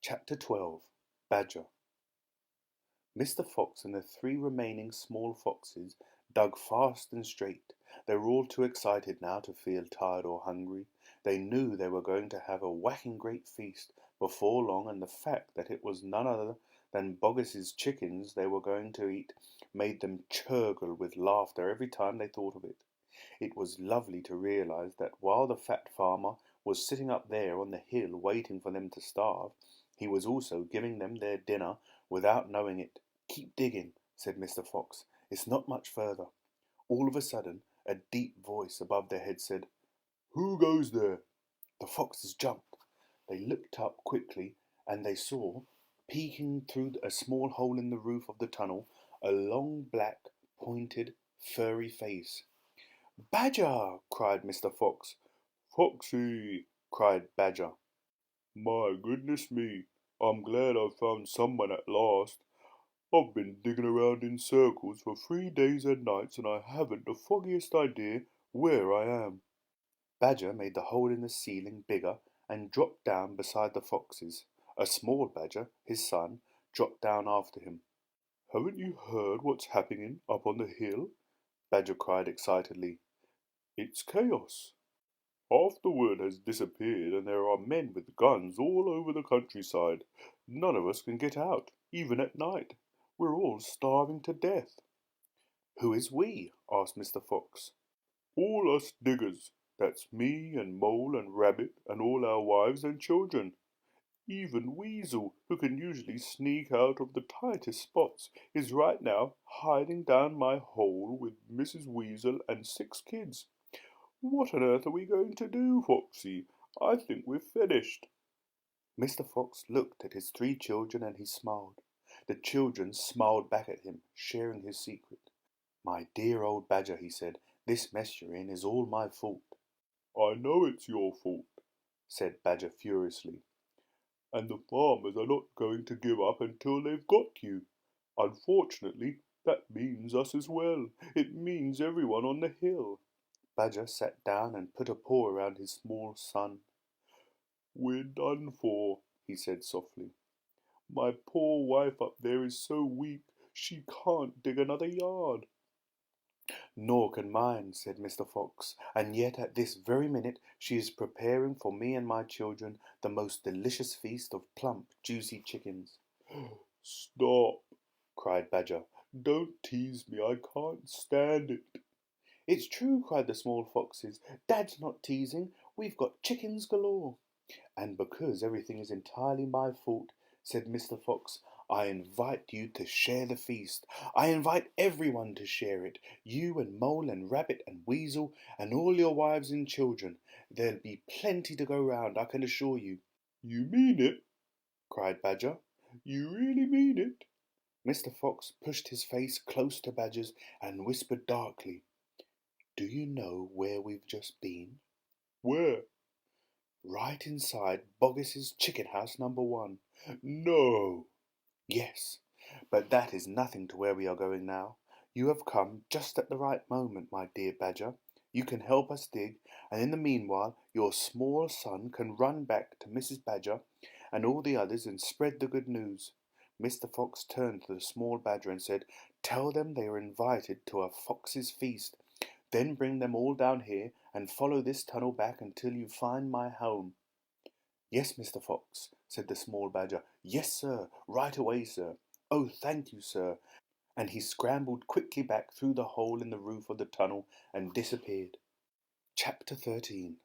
Chapter 12. Badger. Mr. Fox and the three remaining small foxes dug fast and straight. They were all too excited now to feel tired or hungry. They knew they were going to have a whacking great feast before long, and the fact that it was none other than Boggis's chickens they were going to eat made them churgle with laughter every time they thought of it. It was lovely to realize that while the fat farmer was sitting up there on the hill waiting for them to starve, he was also giving them their dinner without knowing it. "Keep digging," said Mr. Fox. "It's not much further." All of a sudden, a deep voice above their heads said, "Who goes there?" The foxes jumped. They looked up quickly, and they saw, peeking through a small hole in the roof of the tunnel, a long, black, pointed, furry face. "Badger!" cried Mr. Fox. "Foxy!" cried Badger. "My goodness me, I'm glad I've found someone at last. I've been digging around in circles for 3 days and nights, and I haven't the foggiest idea where I am." Badger made the hole in the ceiling bigger and dropped down beside the foxes. A small badger, his son, dropped down after him. "Haven't you heard what's happening up on the hill?" Badger cried excitedly. "It's chaos. Half the wood has disappeared, and there are men with guns all over the countryside. None of us can get out, even at night. We're all starving to death." "Who is we?" asked Mr. Fox. "All us diggers. That's me and Mole and Rabbit and all our wives and children. Even Weasel, who can usually sneak out of the tightest spots, is right now hiding down my hole with Mrs. Weasel and 6 kids. What on earth are we going to do, Foxy? I think we're finished." Mr. Fox looked at his 3 children and he smiled. The children smiled back at him, sharing his secret. "My dear old Badger," he said, "this mess you're in is all my fault." "I know it's your fault," said Badger furiously. "And the farmers are not going to give up until they've got you. Unfortunately, that means us as well. It means everyone on the hill." Badger sat down and put a paw around his small son. "We're done for," he said softly. "My poor wife up there is so weak she can't dig another yard." "Nor can mine," said Mr. Fox, "and yet at this very minute she is preparing for me and my children the most delicious feast of plump, juicy chickens." "Stop!" cried Badger. "Don't tease me. I can't stand it." "It's true," cried the small foxes. "Dad's not teasing. We've got chickens galore." "And because everything is entirely my fault," said Mr. Fox, "I invite you to share the feast. I invite everyone to share it. You and Mole and Rabbit and Weasel and all your wives and children. There'll be plenty to go round, I can assure you." "You mean it?" cried Badger. "You really mean it?" Mr. Fox pushed his face close to Badger's and whispered darkly, "Do you know where we've just been?" "Where?" "Right inside Boggis's chicken house number 1. "No!" "Yes, but that is nothing to where we are going now. You have come just at the right moment, my dear Badger. You can help us dig, and in the meanwhile your small son can run back to Mrs. Badger and all the others and spread the good news." Mr. Fox turned to the small badger and said, "Tell them they are invited to a fox's feast. Then bring them all down here and follow this tunnel back until you find my home." "Yes, Mr. Fox," said the small badger. "Yes, sir. Right away, sir. Oh, thank you, sir." And he scrambled quickly back through the hole in the roof of the tunnel and disappeared. Chapter 13.